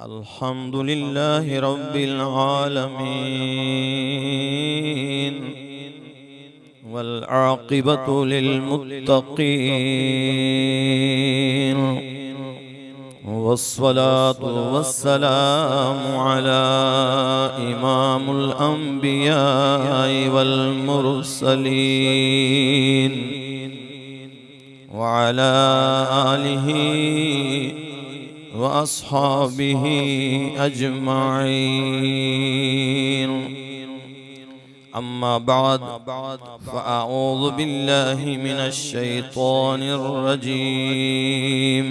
अल्हम्दुलिल्लाहि रब्बिल आलमीन वल आक़िबतु लिल मुत्तक़ीन वस्सलातु वस्सलामु अला इमामुल अंबिया वल मुरसलीन व अला आलिहि व अस्हाबिहि अजमाइन। अम्मा बाद फ़अऊज़ु बिल्लाहि मिनश शैतानिर रजीम।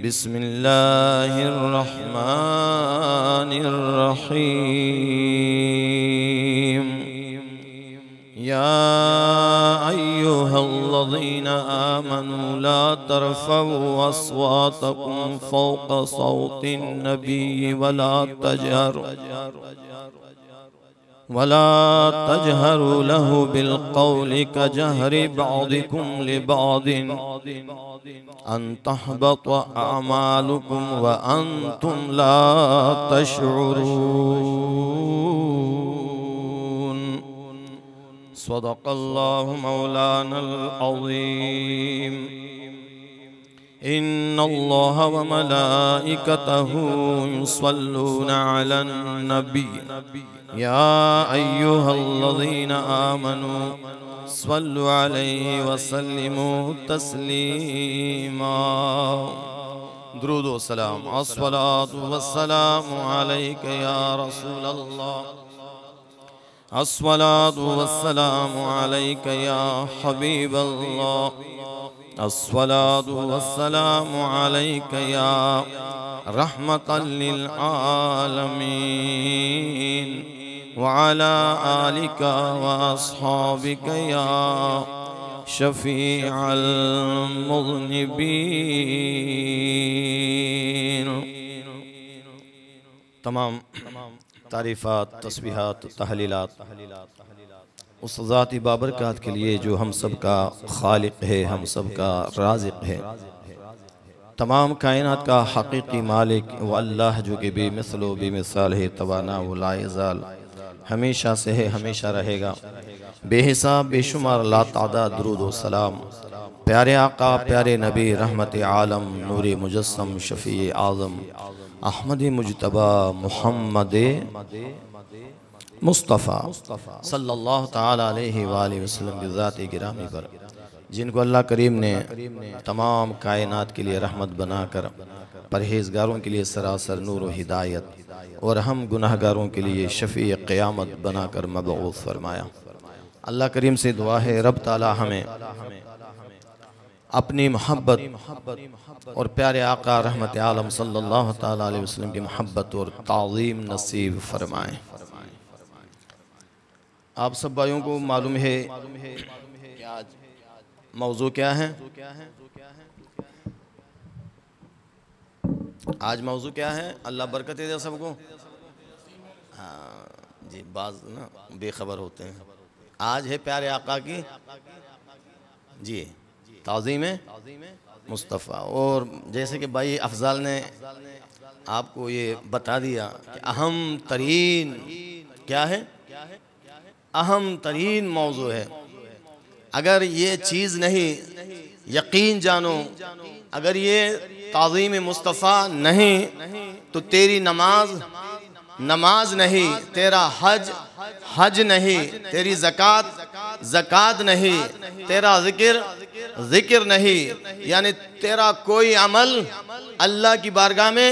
बिस्मिल्लाहिर रहमानिर रहीम। या अय्युहल्लज़ीना आमनू ला तरफ़ऊ अस्वातकुम फ़ौक़ सौतिन नबी वला तजहरू लहु बिलक़ौलि कजहरि बअदिकुम लिबअदिन अन तहबत अअमालुकुम व अंतुम ला तशऊरून। सदक़ल्लाहु मौलानल अज़ीम। इन्नल्लाह व मलाइकतहु युसल्लूना अलन नबी या अय्युहल्लज़ीना आमनू सल्लु अलैहि व सल्लिमू तस्लीमा। दुरूद व सलाम अस्सलातु वस्सलामु अलैका या रसूलल्लाह। अस्सलातु वस्सलामु अलैका या हबीबल्लाह। अस्सलातु वस्सलामु अलैका या रहमतल लिल आलमीन व अला आलिका व अस्हाबिका या शफीअल मुज़निबीन। तमाम तारीफ़ात, तस्बीहात, तहलीलात उस ज़ाती बाबरकात के लिए जो हम सब का खालिक है, हम सब का राज़िक़ है, तमाम कायनात का हकीकी मालिक वो अल्लाह जो कि बेमिसलो बेमिसाल है, तवाना व लाइज़ाल, हमेशा से है, हमेशा रहेगा। बेहिसाब बेशुमार ला तादाद दुरूद व सलाम प्यारे आका, प्यारे नबी, रहमत आलम, नूर मुजस्सम, शफ़ी आज़म अहमद मुजतबा मुहम्मद मुस्तफ़ा सल्लल्लाहु ताला अलैहि वसल्लम की ज़ात गिरामी पर, जिनको अल्लाह करीम ने तमाम कायनात के लिए रहमत बनाकर परहेज़गारों के लिए सरासर नूर व हिदायत और हम गुनाहगारों के लिए शफ़ी क़यामत बनाकर मबऊस फरमाया। अल्लाह करीम से दुआ है रब ताला हमें अपनी मोहब्बत और प्यारे आका रहमत आलम सल्लल्लाहु ताला अलैहि वसल्लम की मोहब्बत और ताज़ीम नसीब फरमाएँ। आप सब भाइयों को मालूम है कि आज मौजू क्या है? आज मौजू क्या है? अल्लाह बरकत दे सबको। हाँ जी, बाज ना बेखबर होते हैं। आज है प्यारे आका की जी ताज़ीम मुस्तफ़ा। और जैसे कि भाई अफजाल ने आपको ये बता दिया कि अहम तरीन क्या है, अहम तरीन मौजू है। अगर ये चीज़ नहीं यकीन जानो, अगर ये ताज़ीम मुस्तफ़ा नहीं तो तेरी नमाज नहीं, तेरा हज नहीं, तेरी ज़कात नहीं, तेरा ज़िक्र नहीं, यानी तेरा कोई अमल अल्लाह की बारगाह में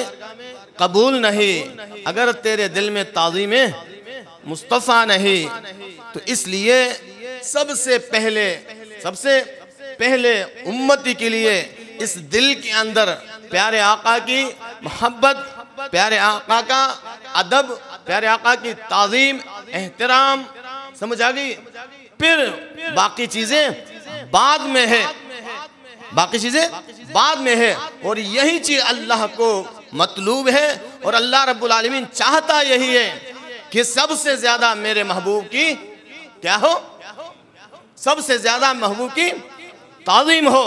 कबूल नहीं अगर तेरे दिल में ताज़ीम मुस्तफ़ा नहीं। तो इसलिए सबसे पहले उम्मती के लिए इस दिल के अंदर प्यारे आका की मोहब्बत, प्यारे आका का अदब, प्यारे आका की ताज़ीम, एहतराम, समझ आ गई। फिर बाकी चीज़ें बाद में है, बाकी चीज़ें बाद में है। और यही चीज़ अल्लाह को मतलूब है और अल्लाह रब्बुल आलमीन चाहता यही है कि सबसे ज़्यादा मेरे महबूब की क्या हो, सबसे ज़्यादा महबूब की ताज़ीम हो।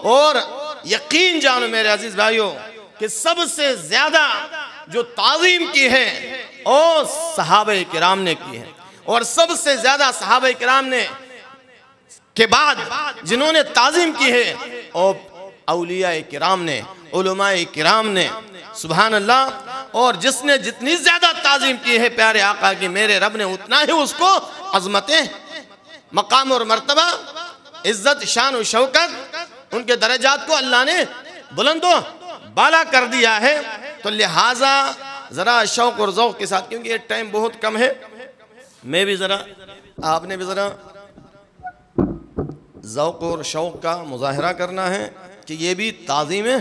और यकीन जानो मेरे अजीज भाइयों कि सबसे ज्यादा जो ताज़ीम की है वो सहाबे किराम ने की है, और सबसे ज्यादा सहाबे किराम ने के बाद जिन्होंने ताज़ीम की है और औलिया किराम ने, उलमाए किराम ने। सुभान अल्लाह। और जिसने जितनी ज्यादा ताज़ीम की है प्यारे आका की, मेरे रब ने उतना ही उसको अजमतें, मकाम और मर्तबा, इज्जत, शान और शौकत, उनके दर्जात को अल्लाह ने बुलंदो बाला कर दिया है। तो लिहाजा जरा शौक और ज़ौक़ के साथ, क्योंकि ये टाइम बहुत कम है, मैं भी जरा, आपने भी जरा ज़ौक़ और शौक़ का मुज़ाहरा करना है कि ये भी ताज़ीम है।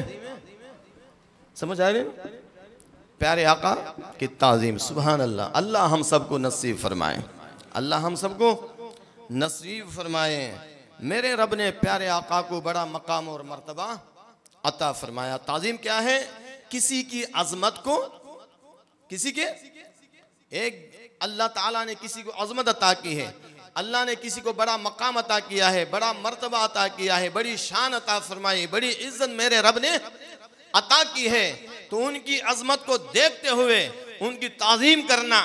समझ आ रही है? प्यारे आका की ताज़ीम। सुभान अल्लाह। अल्लाह हम सबको नसीब फरमाए, अल्लाह हम सबको नसीब फरमाए। मेरे रब ने प्यारे आका को बड़ा मकाम और मर्तबा अता फरमाया। ताज़ीम क्या है? किसी की अज़मत को, किसी के, एक अल्लाह ताला ने किसी को अज़मत अता की है, अल्लाह ने किसी को बड़ा मकाम अता किया है, बड़ा मर्तबा अता किया है, बड़ी शान अता फरमाई, बड़ी इज्जत मेरे रब ने अता की है। तो उनकी अज़मत को देखते हुए उनकी ताज़ीम करना,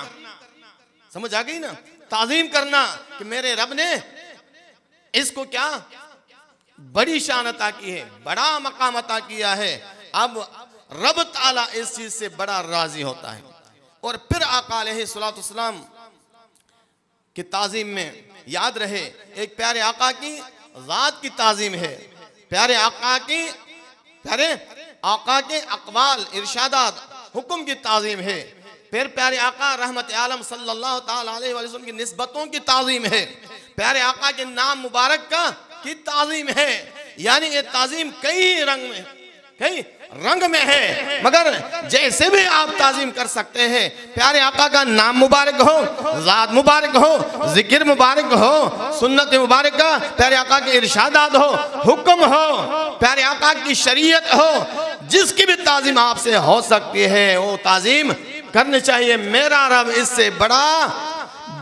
समझ आ गई ना? ताज़ीम करना कि मेरे रब ने इसको क्या बड़ी शान अता की है, बड़ा मकाम अता किया है। अब रब ताला इस चीज से बड़ा राजी होता है। और फिर आका अलैहिस्सलातु वस्सलाम की ताज़ीम में याद रहे, एक प्यारे आका की ज़ात की ताज़ीम है, प्यारे आका के अक़वाल, इरशादात, हुक्म की ताज़ीम है। फिर प्यारे आका रहमत आलम सल्लल्लाहु ताला अलैहि वसल्लम की निस्बतों की ताज़ीम है, प्यारे आका के नाम मुबारक का की ताज़ीम है। यानी ये ताज़ीम कई रंग में है, मगर जैसे भी आप ताज़ीम कर सकते हैं। प्यारे आका का नाम मुबारक हो, ज़ात मुबारक हो, जिक्र मुबारक हो, सुन्नत मुबारक का, प्यारे आका के इरशादात हो, हुक्म हो, प्यारे आका की शरीयत हो, जिसकी भी ताज़ीम आपसे हो सकती है वो ताज़ीम करनी चाहिए। मेरा रब इससे बड़ा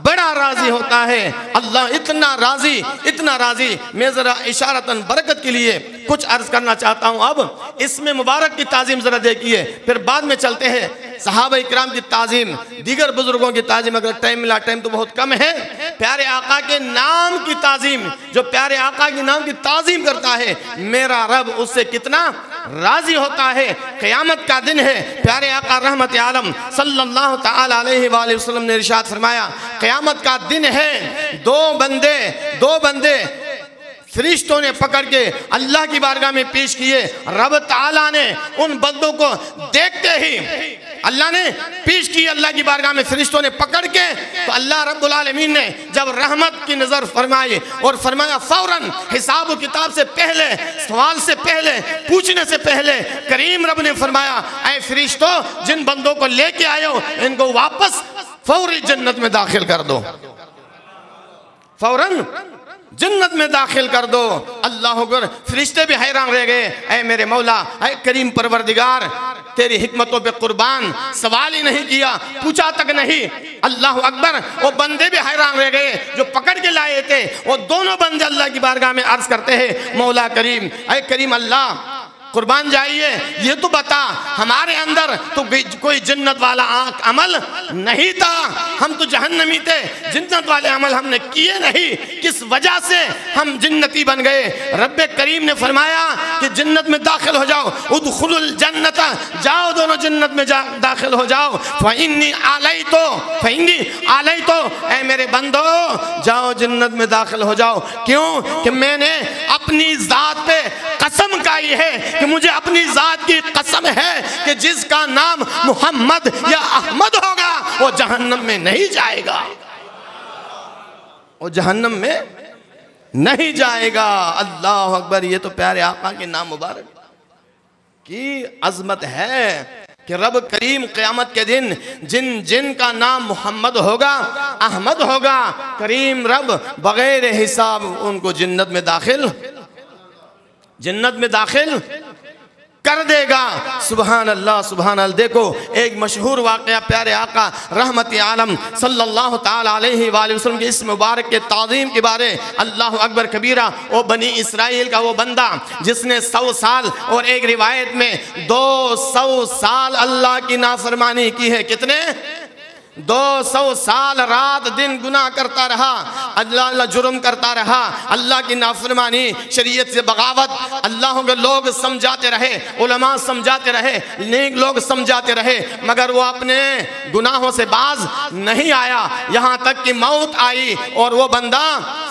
राजी होता है। अल्लाह इतना राजी। मैं जरा इशारतन बरकत के लिए कुछ अर्ज करना चाहता हूं। अब इसमें मुबारक की ताज़ीम जरा देखिए, फिर बाद में चलते हैं सहाबा इकराम की ताज़ीम, दीगर बुजुर्गों की ताज़ीम। अगर टाइम मिला, टाइम तो बहुत कम है। प्यारे आका के नाम की ताज़ीम, जो प्यारे आका के नाम की ताज़ीम करता है, मेरा रब उससे कितना राजी होता है। क़यामत का दिन है, प्यारे आका रहमत आलम सल्लल्लाहु ताला अलैहि वसल्लम ने इरशाद फरमाया, क़यामत का दिन है, दो बंदे फरिश्तों ने पकड़ के अल्लाह की बारगाह में पेश किए। रब ताला ने उन बंदों को देखते ही अल्लाह ने पेश की अल्लाह की बारगाह में, फरिश्तों ने पकड़ के। तो अल्लाह रब्बुल आलमीन ने जब रहमत की नज़र फरमाई और फरमाया फौरन हिसाब किताब से पहले, सवाल से पहले, पूछने से पहले करीम रब ने फरमाया, ऐ फरिश्तों, जिन बंदों को लेके आए हो इनको वापस फौरी जन्नत में दाखिल कर दो, फौरन जन्नत में दाखिल कर दो। अल्लाह अकबर। फरिश्ते भी हैरान रह गए, ऐ मेरे मौला, ऐ करीम परवरदिगार, तेरी हिकमतों पे कुर्बान, सवाल ही नहीं किया, पूछा तक नहीं। अल्लाह अकबर। वो बंदे भी हैरान रह गए जो पकड़ के लाए थे। वो दोनों बंदे अल्लाह की बारगाह में अर्ज करते हैं, मौला करीम, ऐ करीम अल्लाह, कुर्बान जाइए, ये तो बता, हमारे अंदर तो कोई जन्नत वाला अमल नहीं था, हम तो जहन्नमी थे, जन्नत वाले अमल हमने किए नहीं, किस वजह से हम जन्नती बन गए? रब्बे करीम ने फरमाया कि जन्नत में दाखिल हो जाओ, उदखुलुल जन्नत, जाओ दोनों जन्नत में दाखिल हो जाओ। फ़इन्नी आलई तो, ऐ मेरे बंदो, जाओ जन्नत में दाखिल हो जाओ। क्यों? कि मैंने अपनी ज़ात पे कसम खाई है, कि मुझे अपनी ज़ात की कसम है कि जिसका नाम मोहम्मद या अहमद होगा वो जहन्नम में नहीं जाएगा, वो जहन्नम में नहीं जाएगा। अल्लाह अकबर। ये तो प्यारे आका के नाम मुबारक की अजमत है कि रब करीम क़यामत के दिन जिन का नाम मोहम्मद होगा, अहमद होगा, करीम रब बगैर हिसाब उनको जन्नत में दाखिल कर देगा। सुभान अल्लाह सुभान अल्लाह। देखो एक मशहूर वाक़या प्यारे आका रहमत आलम सल्लल्लाहु ताला अलैहि वसल्लम के इस मुबारक के ताज़ीम के बारे, अल्लाह अकबर कबीरा। वो बनी इसराइल का वो बंदा जिसने 100 साल और एक रिवायत में 200 साल अल्लाह की नाफरमानी की है। कितने? 200 साल रात दिन गुनाह करता रहा, अल्लाह जुर्म करता रहा, अल्लाह की नाफरमानी, शरीयत से बगावत। अल्लाह के लोग समझाते रहे, उलमा समझाते रहे, नेक लोग समझाते रहे, मगर वो अपने गुनाहों से बाज नहीं आया। यहाँ तक कि मौत आई और वो बंदा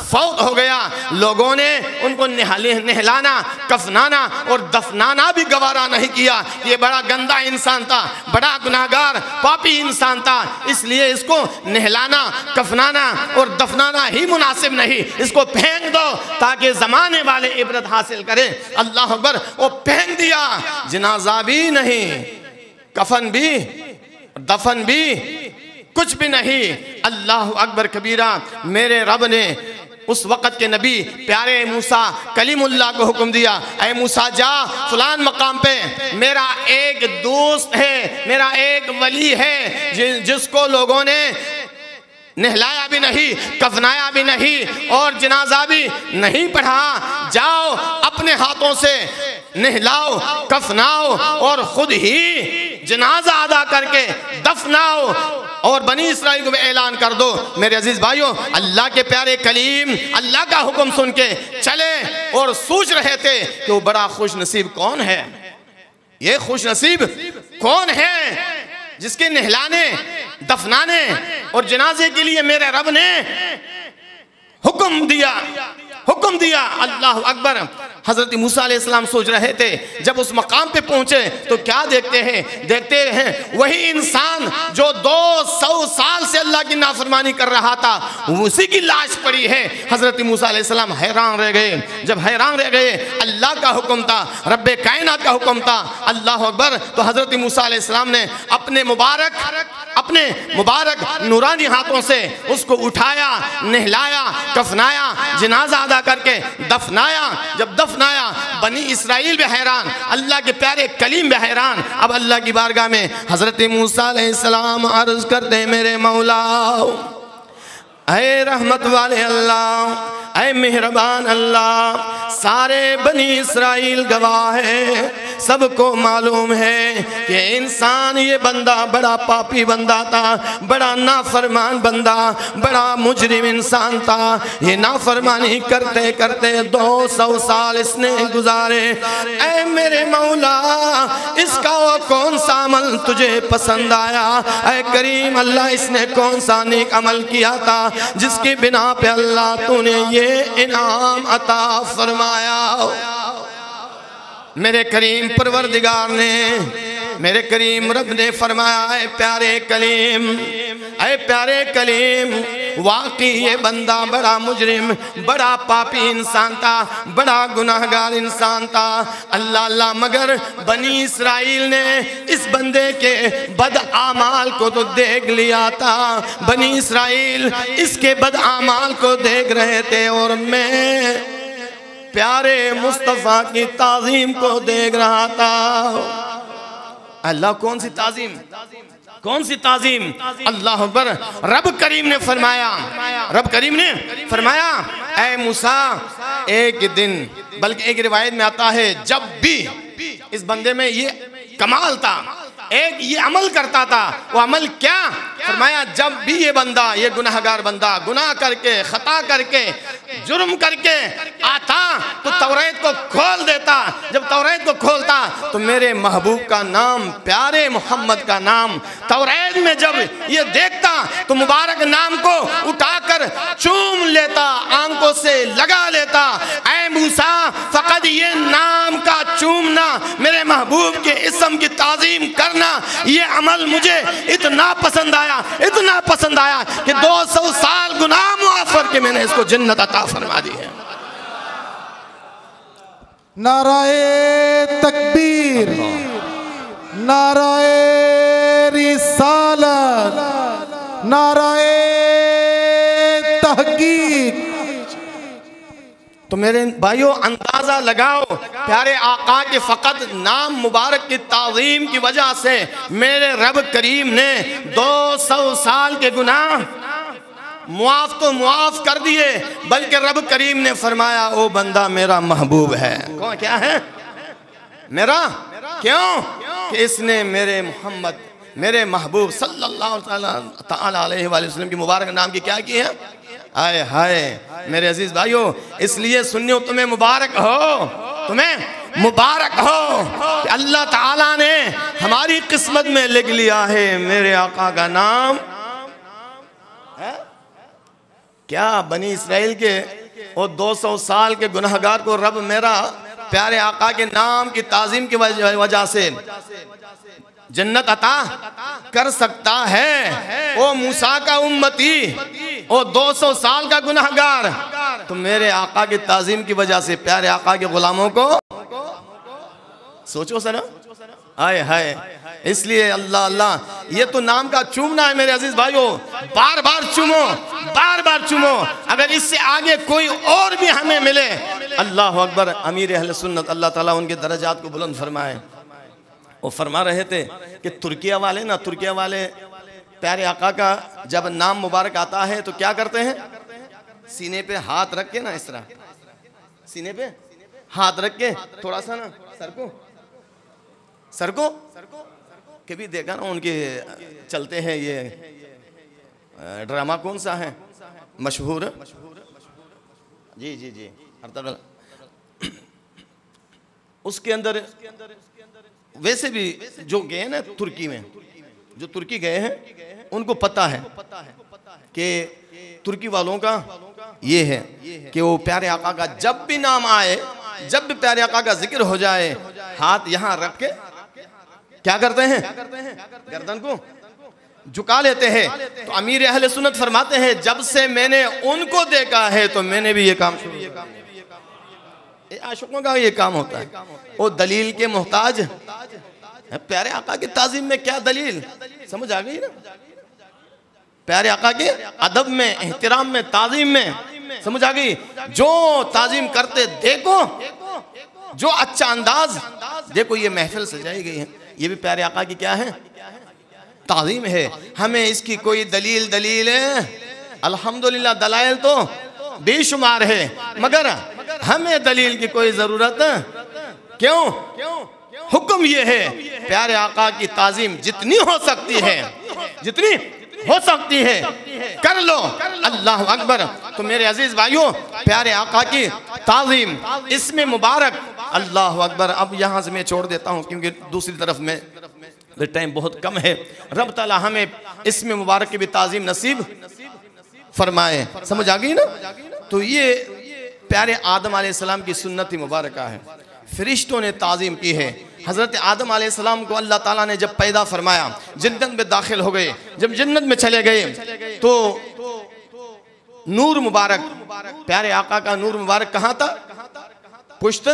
फौत हो गया। लोगों ने उनको नहलाना, कफनाना और दफनाना भी गवारा नहीं किया। ये बड़ा गंदा इंसान था, बड़ा गुनाहगार पापी इंसान था, इसलिए इसको नहलाना, कफनाना और दफनाना ही मुनासिब नहीं। इसको फेंक दो ताकि जमाने वाले इबरत हासिल करें। अल्लाह अकबर। वो फेंक दिया। जनाजा भी नहीं, कफन भी, दफन भी, कुछ भी नहीं। अल्लाह अकबर कबीरा। मेरे रब ने उस वक़्त के नबी प्यारे मूसा कलीमुल्लाह को हुक्म दिया, ऐ मूसा जा फलान मकाम पे मेरा एक दोस्त है, मेरा एक वली है जिसको लोगों ने नहलाया भी नहीं, कफनाया भी नहीं और जनाजा भी नहीं पढ़ा। जाओ अपने हाथों से नहलाओ, कफनाओ और खुद ही जनाजा अदा करके दफनाओ और बनी इसराइल को भी ऐलान कर दो। मेरे अजीज भाइयों, अल्लाह के प्यारे कलीम अल्लाह का हुक्म सुन के चले और सोच रहे थे कि वो बड़ा खुश नसीब कौन है, ये खुश नसीब कौन है जिसके नहलाने, दफनाने और जनाजे के लिए मेरे रब ने हुक्म दिया, हुक्म दिया। अल्लाह अकबर। हजरत मूसा अलैहिस्सलाम सोच रहे थे, जब उस मकाम पे पहुंचे तो क्या देखते हैं? देखते हैं वही इंसान जो 200 साल से अल्लाह की नाफरमानी कर रहा था, उसी की लाश पड़ी है। हजरत मूसा अलैहिस्सलाम हैरान रह गए। जब हैरान रह गए, अल्लाह का हुक्म था, रब्बे कायनात का हुक्म था। अल्लाह अकबर। तो हजरत मूसा अलैहिस्सलाम ने अपने मुबारक नूरानी हाथों से उसको उठाया, नहलाया, कफनाया, जनाजा अदा करके दफनाया। जब दफनाया, बनी इसराइल भी हैरान, अल्लाह के प्यारे कलीम भी हैरान। अब अल्लाह की बारगाह में हजरत मूसा अलैहिस्सलाम अर्ज करते, मेरे मौला, ऐ रहमत वाले अल्लाह, ऐ मेहरबान अल्लाह, सारे बनी इसराइल गवाह है, सबको मालूम है कि इंसान ये बंदा बड़ा पापी बंदा था, बड़ा नाफरमान बंदा, बड़ा मुजरिम इंसान था। ये नाफरमानी करते करते 200 साल इसने गुजारे। ऐ मेरे मौला, इसका वो कौन सा अमल तुझे पसंद आया? ऐ करीम अल्लाह, इसने कौन सा नेक अमल किया था जिसकी बिना पे अल्लाह तूने ये इनाम अता फरमाया? मेरे करीम परवरदिगार ने, मेरे करीम रब ने फरमाया, ऐ प्यारे कलीम, ऐ प्यारे कलीम, वाकई ये बंदा बड़ा मुजरिम, बड़ा पापी इंसान था, बड़ा गुनाहगार इंसान था। अल्लाह अल्लाह, मगर बनी इसराइल ने इस बंदे के बद आमाल को तो देख लिया था। बनी इसराइल इसके बद आमाल को देख रहे थे और मैं प्यारे मुस्तफ़ा की ताज़ीम को देख रहा था। अल्लाह, कौन सी ताज़ीम, कौन सी ताज़ीम? अल्लाह अकबर। रब करीम ने फरमाया, रब करीम ने फरमाया, ऐ मूसा, एक दिन, बल्कि एक रिवायत में आता है जब भी इस बंदे में ये कमाल था, एक ये अमल करता था। वो अमल क्या? फरमाया, जब भी ये बंदा, ये गुनाहगार बंदा गुनाह करके, खता करके, जुर्म करके आता तो तौरात को खोल देता। जब तौरात को खोलता तो मेरे महबूब का नाम, प्यारे मोहम्मद का नाम तौरात में जब ये देखता तो मुबारक नाम को उठाकर चूम लेता, आंखों से लगा लेता। ऐ मूसा, फकत ये नाम का चूमना, मेरे महबूब के इस्म की ताज़ीम करना, ये अमल मुझे इतना पसंद आया, इतना पसंद आया कि 200 साल गुनाह माफ करके मैंने इसको जन्नत अता फरमा दी है। नाराए तकबीर, नाराए रिसालत, नाराए तहकीक। तो मेरे भाइयों अंदाज़ा लगाओ, प्यारे आका के फ़कत नाम मुबारक की ताज़ीम की वजह से मेरे रब करीम ने 200 साल के गुनाह मुआफ़ तो मुआफ़ कर दिए, बल्कि रब करीम ने फरमाया ओ बंदा मेरा महबूब है। कौन क्या है? मेरा। क्यों? कि इसने मेरे मोहम्मद मेरे महबूब सल्लल्लाहु ताला अलैहि वसल्लम की मुबारक नाम की क्या की है? आए हाय मेरे अजीज भाइयों, इसलिए सुन्नियों तुम्हें मुबारक हो, तुम्हें मुबारक हो कि अल्लाह ताला ने हमारी किस्मत में लिख लिया है मेरे आका का नाम है? क्या बनी इसराइल के वो 200 साल के गुनहगार को रब मेरा प्यारे आका के नाम की ताज़ीम की वजह से जन्नत अता कर सकता है। ओ मूसा का उम्मती, ओ 200 साल का गुनहगार, तो मेरे आका की ताज़ीम की वजह से प्यारे आका के गुलामों को सोचो सर। आए हाय, इसलिए अल्लाह अल्लाह ये तो नाम का चूमना है मेरे अजीज भाइयों, बार बार चूमो, बार बार चूमो। अगर इससे आगे कोई और भी हमें मिले, अल्लाह अकबर। अमीर अहले सुन्नत अल्लाह ताला उनके दर्जात को बुलंद फरमाए, वो फरमा रहे थे कि तुर्किया वाले ना, तुर्किया वाले प्यारे आका का जब नाम मुबारक आता है तो क्या करते हैं? सीने पे हाथ रख के ना, इस तरह सीने पे हाथ रख के थोड़ा सा ना सर को कभी देखा ना उनके चलते हैं ये ड्रामा कौन सा है मशहूर? जी जी जी उसके अंदर वैसे भी जो गए ना तुर्की में, जो तुर्की गए हैं उनको पता है कि तुर्की वालों का ये है कि वो प्यारे आका का जब भी नाम आए, जब भी प्यारे आका का जिक्र हो जाए, हाथ यहाँ रख के क्या करते हैं? गर्दन को झुका लेते हैं। तो अमीर अहले सुन्नत फरमाते हैं जब से मैंने उनको देखा है तो मैंने भी ये काम शुरू किया। आशिकों का ये काम होता है, वो दलील के मोहताज प्यारे आका की ताज़ीम में क्या दलील? समझ आ गई ना? प्यारे आका के अदब में, एहतराम में, ताज़ीम में समझ आ गई। जो ताज़ीम करते देखो, जो अच्छा अंदाज देखो, ये महफिल सजाई गई है, ये भी प्यारे आका की क्या है? ताज़ीम है। हमें इसकी कोई दलील अल्हम्दुलिल्लाह दलाइल तो बेशुमार है, मगर हमें दलील की कोई जरूरत क्यों? हुक्म ये है प्यारे आका की ताज़ीम जितनी हो सकती है, जितनी हो सकती है कर लो। अल्लाह अकबर। तो मेरे अजीज भाइयों, प्यारे आका की ताज़ीम इसमें मुबारक, अल्लाह अकबर। अब यहाँ से मैं छोड़ देता हूँ क्योंकि दूसरी तरफ में टाइम बहुत कम है। रब ताला हमें इसमें मुबारक की भी ताज़ीम नसीब फरमाए। समझ आ गई ना? तो ये प्यारे आदम अलैहिस्सलाम की सुन्नत मुबारक है, फरिश्तों ने ताज़ीम की है। हज़रत आदम अलैहिस्सलाम को अल्लाह ताला ने जब पैदा फरमाया, जन्नत में दाखिल हो गए। जब जन्नत में चले गए तो नूर मुबारक, प्यारे आका का नूर मुबारक कहाँ था? पुश्त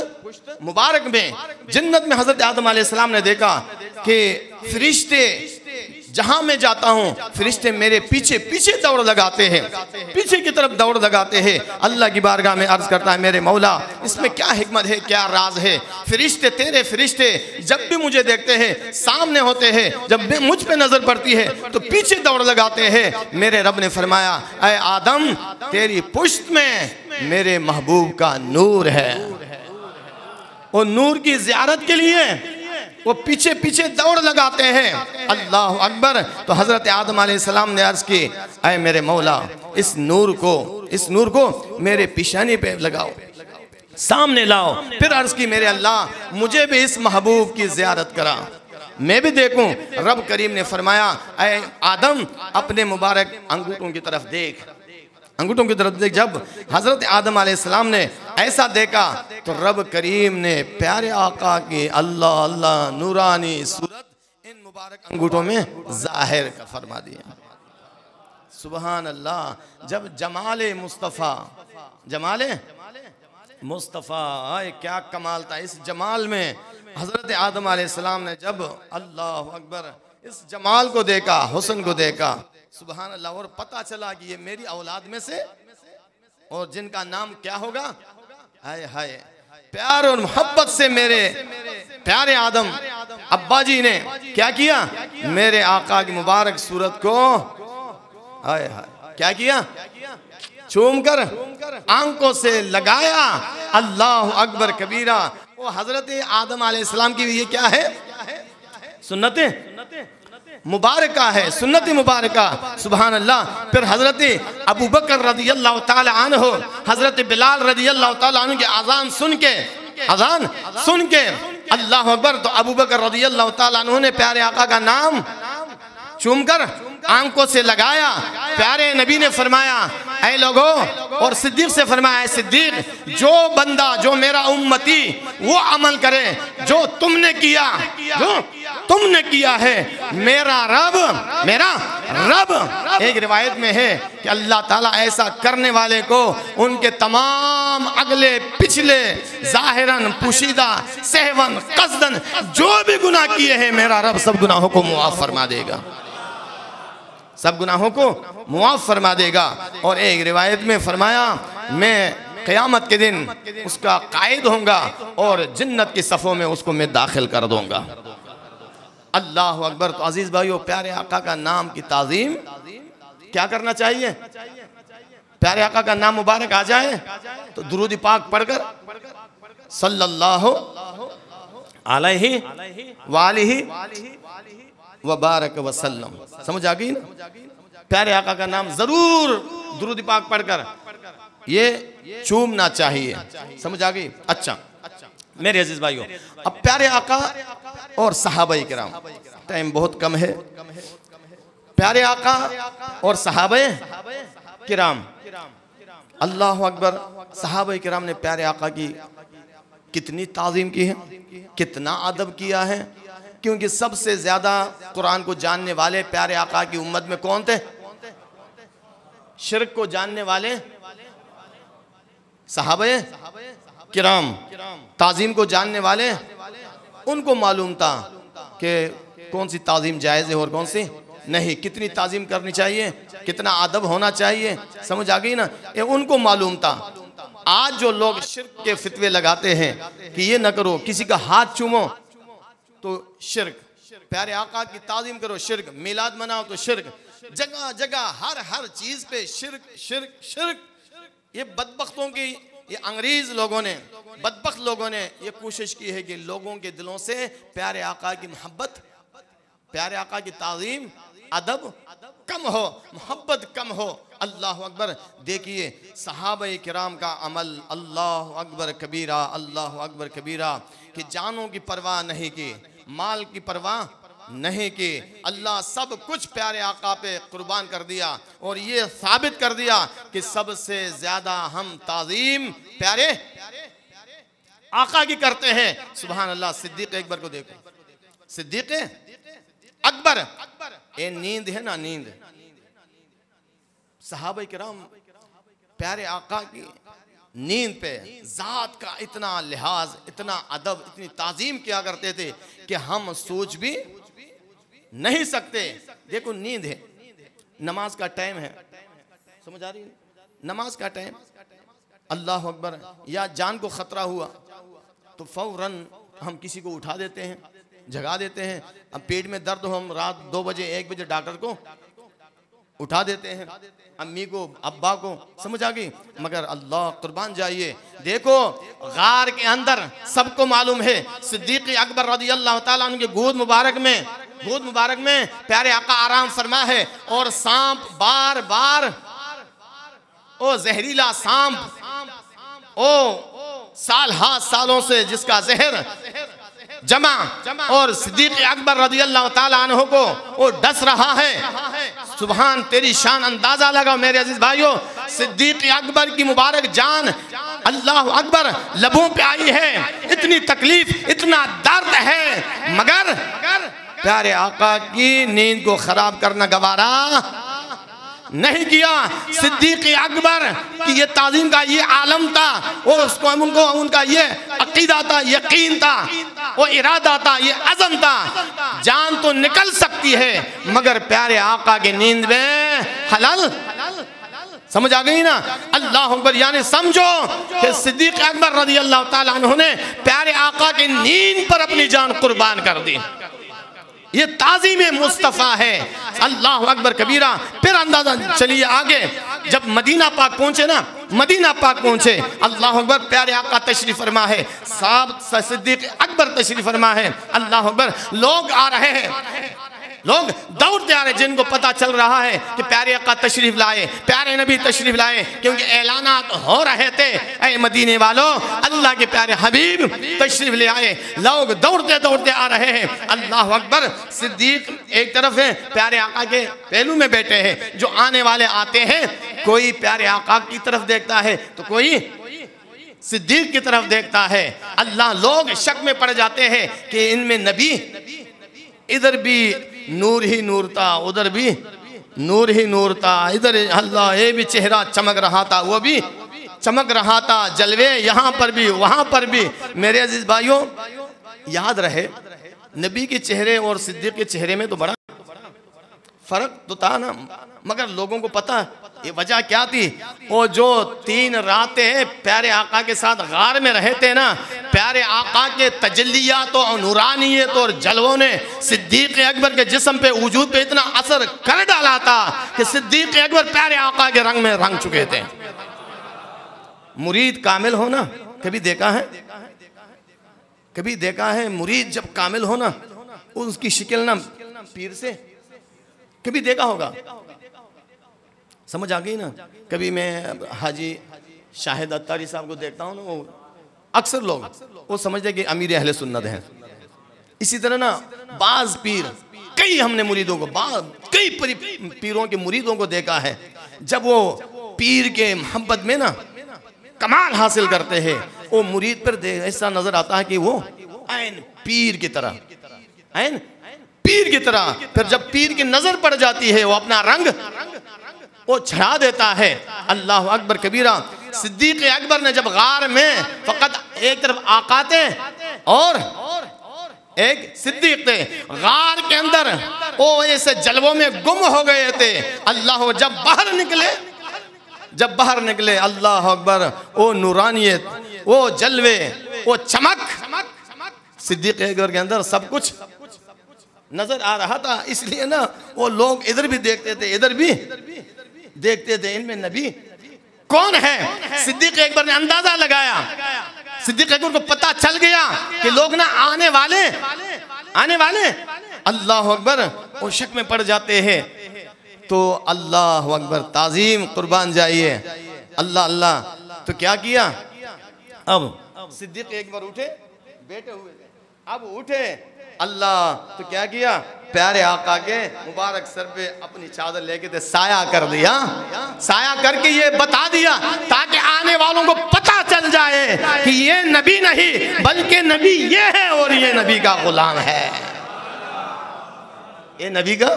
मुबारक में। जन्नत में हज़रत आदम अलैहिस्सलाम ने देखा कि फरिश्ते जहां मैं जाता हूं, फरिश्ते मेरे पीछे पीछे दौड़ लगाते हैं, पीछे की तरफ दौड़ लगाते हैं। अल्लाह की बारगाह में अर्ज करता है मेरे मौला, इसमें क्या हिकमत है, क्या राज है? फरिश्ते, तेरे फरिश्ते जब भी मुझे देखते हैं सामने होते हैं, जब मुझ पे नजर पड़ती है तो पीछे दौड़ लगाते हैं। मेरे रब ने फरमाया ऐ आदम, तेरी पुश्त में मेरे महबूब का नूर है। वो नूर की ज़ियारत के लिए वो पीछे पीछे दौड़ लगाते हैं। अल्लाह अकबर। तो हज़रत आदम अलैहिस्सलाम ने अर्ज़ की ऐ मेरे मौला, इस नूर को मेरे पिशानी पे लगाओ, सामने लाओ। फिर अर्ज़ की मेरे अल्लाह, मुझे भी इस महबूब की ज़ियारत करा, मैं भी देखूं। रब करीम ने फरमाया ऐ आदम, अपने मुबारक अंगूठों की तरफ देख, अंगूठों की तरफ देख। जब हज़रत आदम अलैहिस्सलाम ने ऐसा देखा तो रब करीम ने प्यारे आका की अल्लाह अल्लाह नूरानी सूरत इन मुबारक अंगूठों में जाहिर का फरमा दिया। सुबहान अल्लाह। जब जमाले मुस्तफ़ा आए, क्या कमाल था इस जमाल में। हज़रत आदम अलैहिस्सलाम ने जब अल्लाह अकबर इस जमाल को देखा, हुस्न को देखा, सुबहान अल्लाह, और पता चला कि ये मेरी औलाद में से, और जिनका नाम क्या होगा? हाय हाय, प्यार और मोहब्बत से मेरे प्यारे आदम अब्बा जी ने क्या किया, मेरे आका की मुबारक सूरत को हाय हाय क्या किया, चूम कर आंखों से लगाया। अल्लाह अकबर कबीरा। वो हजरत आदम अलैहिस्सलाम की ये क्या है, सुन्नते मुबारका है, सुन्नत मुबारका, सुभान अल्लाह। फिर हजरत अबू बकर रज़ी अल्लाह ताला अन्हु, हजरत बिलाल रज़ी अल्लाह ताला अन्हु की अजान सुन के अल्लाह अकबर, तो अबू बकर रज़ी अल्लाह ताला अन्हु ने प्यारे आका का नाम चूमकर आंखों से लगाया। प्यारे नबी ने फरमाया ऐ लोगों, और सिद्दीक से फरमाया सिद्दीक, जो बंदा, जो मेरा उम्मती वो अमल करे जो तुमने किया है, मेरा रब। एक रिवायत में है कि अल्लाह ताला ऐसा करने वाले को उनके तमाम अगले पिछले जाहिरन पुशीदा सहवन कसदन जो भी गुनाह किए हैं, मेरा रब सब गुनाहों को मुआफ फरमा देगा, सब गुनाहों को मुआफ फरमा देगा। और एक रिवायत में फरमाया मैं क़यामत के दिन उसका कायद होऊंगा और जन्नत की सफ़ों में उसको मैं दाखिल कर दूंगा। अल्लाह अकबर। तो अजीज भाइयों, प्यारे आका का नाम की ताज़ीम क्या करना चाहिए, प्यारे आका का नाम मुबारक आ जाए तो दुरूद पाक पढ़कर सल्लल्लाहु अलैहि वालिहि व बारक वसल्लम, समझ आ गई ना। प्यारे आका का नाम जरूर दुरूद पाक पढ़कर ये चूमना चाहिए, समझ आ गई। अच्छा मेरे अजीज भाइयों, अब प्यारे आका और सहाबाए किराम, टाइम बहुत कम है। प्यारे आका और सहाबाए किराम, अल्लाह अकबर। सहाबाए किराम ने प्यारे आका की कितनी ताज़ीम की है, कितना अदब किया है, क्योंकि सबसे ज्यादा कुरान को जानने वाले प्यारे आका की उम्मत में कौन थे, शिर्क को जानने वाले सहाबाए किराम, ताज़ीम को जानने वाले उनको मालूम था कि कौन सी ताज़ीम जायज़ है और कौन सी नहीं, कितनी ताज़ीम करनी चाहिए, कितना अदब होना चाहिए, समझ आ गई ना, ये उनको मालूम था। आज जो लोग शिर्क के फितवे लगाते हैं कि ये न करो, किसी का हाथ चूमो तो शिर्क, प्यारे आका की ताज़ीम करो शिर्क, मिलाद मनाओ तो शिर्क, जगह जगह हर चीज़ पे शिर्क। ये बदबख्तों की, ये अंग्रेज लोगों ने, बदबख्त लोगों ने ये कोशिश की है कि लोगों के दिलों से प्यारे आका की मोहब्बत, प्यारे आका की ताज़ीम, अदब कम हो, मोहब्बत कम हो। अल्लाह अकबर। देखिए सहाबाए किराम का अमल, अल्लाह अकबर कबीरा, अल्लाह अकबर कबीरा, कि जानों की परवाह नहीं की, माल की परवाह नहीं की, अल्लाह सब कुछ प्यारे आका पे कुर्बान कर दिया और ये साबित कर दिया कि सबसे ज्यादा हम ताज़ीम प्यारे आका की करते हैं। सुभान अल्लाह। सिद्दीक अकबर को देखो, सिद्दीक अकबर, ये नींद है ना, नींद, सहाबाए किराम प्यारे आका की नींद पे जात का इतना लिहाज, इतना अदब, इतनी ताज़ीम किया करते थे कि हम सोच भी नहीं सकते। देखो नींद है, नमाज का टाइम है, समझ आ रही है, नमाज का टाइम, अल्लाह अकबर, या जान को खतरा हुआ तो फौरन हम किसी को उठा देते हैं, जगा देते हैं। अब पेट में दर्द हो, हम रात 2 बजे 1 बजे डॉक्टर को उठा देते हैं, अम्मी को, अब्बा को, समझ आ गई। मगर अल्लाह कुर्बान जाइए, देखो गार के अंदर सबको मालूम है सिद्दीक अकबर रज़ी अल्लाह ताला अन्हु के गोद मुबारक में प्यारे आका आराम फरमा है और सांप बार बार, ओ जहरीला सांप, ओ सालों से जिसका जहर जमा और सिद्दीक अकबर रज़ी अल्लाह ताला अन्हु को वो डस रहा है। सुभान तेरी शान, अंदाजा लगाओ मेरे अजीज भाइयों, सिद्दीक अकबर की मुबारक जान अल्लाह अकबर लबों पे आई है, इतनी तकलीफ, इतना दर्द है, मगर प्यारे आका की नींद को खराब करना गवारा नहीं किया। सिद्दीक अकबर की ये ताज़ीम का ये आलम था, और उसको उनको उनका ये अकीदा था, यकीन था, वो इरादा था, ये अज़म था। जान तो निकल सकती है मगर प्यारे आका की नींद में हलाल, समझ आ गई ना? अल्लाह अकबर। यानी समझो कि सिद्दीक अकबर रज़ी अल्लाह ताला अन्हु ने प्यारे आका की नींद पर अपनी जान कुर्बान कर दी। ये ताज़ीम मुस्तफ़ा है। अल्लाह अकबर कबीरा। फिर अंदाजा चलिए आगे, जब मदीना पाक पहुंचे ना, मदीना पाक पहुंचे, अल्लाह अकबर, प्यारे आका तशरीफ फरमा है, साहब सिद्दीक अकबर तशरीफ फरमा है। अल्लाह अकबर। लोग आ रहे हैं, लोग दौड़ते आ रहे, जिनको पता चल रहा है कि प्यारे आका तशरीफ लाए, प्यारे नबी तशरीफ लाए, क्योंकि ऐलानात हो रहे थे, ऐ मदीने वालों, अल्लाह के प्यारे हबीब तशरीफ ले आए। लोग दौड़ते दौड़ते आ रहे हैं। अल्लाह अकबर। सिद्दीक एक तरफ है, प्यारे आका के पहलू में बैठे हैं। जो आने वाले आते हैं, कोई प्यारे आका की तरफ देखता है तो कोई सिद्दीक की तरफ देखता है। अल्लाह, लोग शक में पड़ जाते हैं कि इनमें नबी, इधर भी नूर ही नूर था, उधर भी नूर ही नूर था, इधर अल्लाह ये भी चेहरा चमक रहा था, वो भी चमक रहा था, जलवे यहाँ पर भी वहाँ पर भी। मेरे अजीज भाइयों, याद रहे नबी के चेहरे और सिद्दीक के चेहरे में तो बड़ा फर्क तो था ना, मगर लोगों को पता ये वजह क्या थी? वो जो 3 रातें प्यारे आका के साथ गार में रहे थे ना, प्यारे आका के तजल्लियात और नूरानियत और जलवों ने सिद्दीक अकबर के जिस्म पे, वजूद पे इतना असर कर डाला था कि सिद्दीक अकबर प्यारे आका के रंग में रंग चुके थे। मुरीद कामिल हो ना, कभी देखा है? कभी देखा है मुरीद जब कामिल हो ना, उसकी शिकल ना पीर से, कभी देखा होगा? समझ आ गई ना? कभी मैं हाजी शाहिद अत्तारी साहब को देखता हूँ ना, वो अक्सर लोग वो समझते हैं कि अमीर अहले सुन्नत हैं। इसी तरह ना बाज पीर, कई हमने मुरीदों को, कई पीरों के मुरीदों को देखा है, जब वो पीर के मोहब्बत में ना कमाल हासिल करते हैं, वो मुरीद पर ऐसा नजर आता है कि वो ऐन पीर की तरह, ऐन पीर की तरह। फिर जब पीर की नजर पड़ जाती है, वो अपना रंग वो छड़ा देता है। अल्लाह अकबर कबीरा। सिद्दीक अकबर ने जब गार में फकत एक तरफ आका थे और एक सिद्दीक थे, गार के अंदर वो ऐसे जलवों में गुम हो गए थे। अल्लाह, जब बाहर निकले, अल्लाह अकबर, वो नूरानियत, वो जलवे, वो चमक सिद्दीक अकबर के अंदर सब कुछ नजर आ रहा था। इसलिए ना वो लोग इधर भी देखते थे, इधर भी देखते थे, इनमें नबी कौन है? सिद्दीक अकबर ने अंदाजा लगाया, सिद्दीक अकबर को पता चल गया कि लोग ना आने वाले अल्लाह अकबर, वो शक में पड़ जाते हैं। तो अल्लाह अकबर, ताजीम, कुर्बान जाइए, अल्लाह अल्लाह। तो क्या किया? अब सिद्दीक अकबर उठे, बैठे हुए थे, अब उठे, अल्लाह। तो क्या किया? प्यारे आका के मुबारक सर पे अपनी चादर लेके थे, साया कर दिया, साया करके ये बता दिया ताकि आने वालों को पता चल जाए कि ये नबी नहीं बल्कि नबी ये है और ये नबी का गुलाम है। ये नबी का,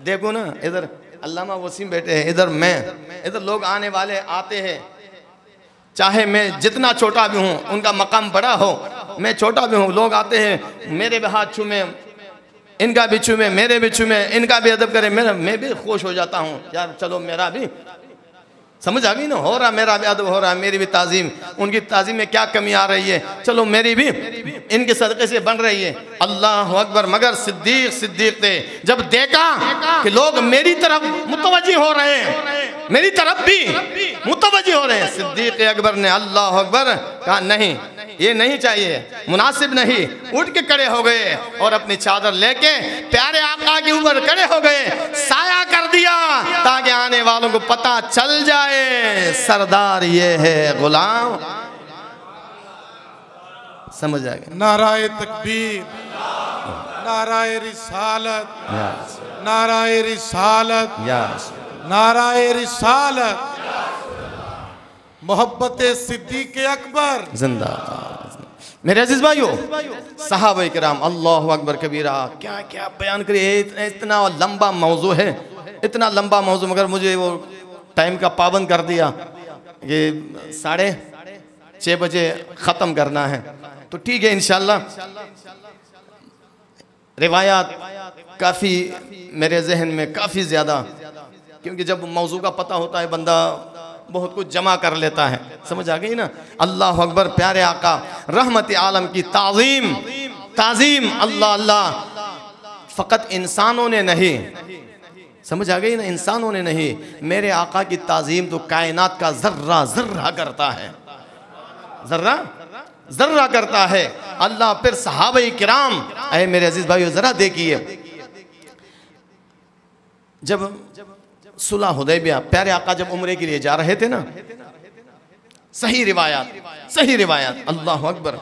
देखो ना, इधर अल्लामा वसीम बैठे हैं, इधर मैं, इधर लोग आने वाले आते हैं, चाहे मैं जितना छोटा भी हूँ, उनका मकाम बड़ा हो, मैं छोटा भी हूँ, लोग आते हैं, मेरे भी हाथ छूमे, इनका भी छूमे, मेरे भी छूमे, इनका भी अदब करें, मैं भी खुश हो जाता हूँ, यार चलो मेरा भी, समझ आ गई ना, हो रहा, मेरा भी अदब हो रहा, मेरी भी ताजीम, उनकी ताजीम में क्या कमी आ रही है, चलो मेरी भी इनके सदक़े से बन रही है। अल्लाह अकबर। मगर सिद्दीक थे, जब देखा कि लोग मेरी तरफ मुतवज्जी हो रहे हैं, मेरी तरफ भी मुतवज्जी हो रहे हैं, सिद्दीक अकबर ने अल्लाह अकबर कहा, नहीं ये नहीं चाहिए, मुनासिब नहीं। उठ के खड़े हो गए और अपनी चादर लेके प्यारे आका के ऊपर खड़े हो गए, साया कर दिया ताकि आने वालों को पता चल जाए सरदार ये है, गुलाम। समझ आएगा? नाराए तकबीर, नाराए रिसालत, नाराए रिसालत, नाराए रिसालत, मोहब्बत सिद्दीक अकबर जिंदाबाद। मेरे अजीज भाइयों, सहाबा किराम, अल्लाह अकबर कबीरा, क्या क्या बयान करिए, इतना लंबा मौजू है, इतना लंबा मौजू, मगर मुझे वो टाइम का पाबंद कर दिया कि 6:30 बजे ख़त्म करना है। तो ठीक है, इंशाल्लाह रिवायात काफ़ी मेरे जहन में काफ़ी ज़्यादा क्योंकि जब मौजू का पता होता है बंदा बहुत कुछ जमा कर लेता है। समझ आ गई ना। अल्लाह अकबर, प्यारे आका रहमत आलम की ताज़ीम, ताज़ीम अल्लाह अल्लाह फ़कत इंसानों ने नहीं, समझ आ गई ना, इंसानों ने नहीं, मेरे आका की ताज़ीम तो कायनात का ज़र्रा ज़र्रा करता है, ज़र्रा ज़र्रा करता है। अल्लाह फिर सहाबा किराम, अरे मेरे अजीज़ भाइयों ज़रा देखिए, जब सुलह हुदैबिया प्यारे आका जब उम्रे के लिए जा रहे थे ना, सही रिवायात, सही रिवायात, अल्लाह अकबर।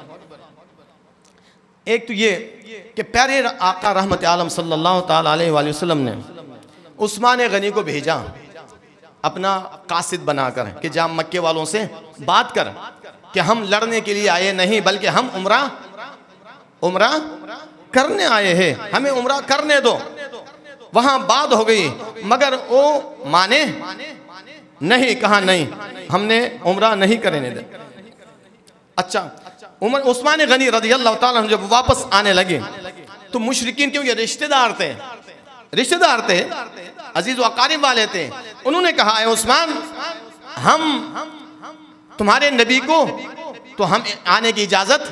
एक तो ये कि प्यारे आका रहमत आलम सल्लल्लाहु ताला अलैहि वसल्लम ने उस्मान गनी को भेजा अपना कासिद बनाकर कि जा मक्के वालों से बात कर कि हम लड़ने के लिए आए नहीं बल्कि हम उम्रा करने आए हैं, हमें उम्रा करने दो। वहां बात हो गई मगर वो माने नहीं, कहा नहीं हमने उम्रा नहीं करने दे। अच्छा, उस्मान गनी रज़ियल्लाहु ताला अन्हु जब वापस आने लगे तो मुशरिकीन, क्योंकि रिश्तेदार थे, अजीज व अकारिब वाले थे, उन्होंने कहा है उस्मान हम तुम्हारे नबी को तो हम आने की इजाजत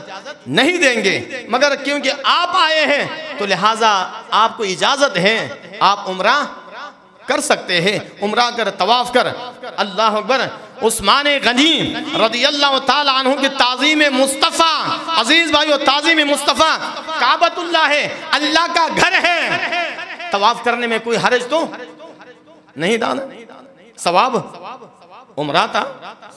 नहीं देंगे, मगर क्योंकि आप आए हैं तो लिहाजा आपको इजाजत है, आप उम्रा कर सकते हैं, उम्रा कर, तवाफ कर। अल्लाह अकबर। उस्मान गनी रज़ियल्लाहु ताला अन्हु की ताज़ीम मुस्तफ़ा, अजीज भाइयों ताज़ीम मुस्तफ़ा, काबतुल्लाह है, अल्लाह का घर है, तवाफ करने में कोई हर्ज तो नहीं था ना, सवाब उम्रा था।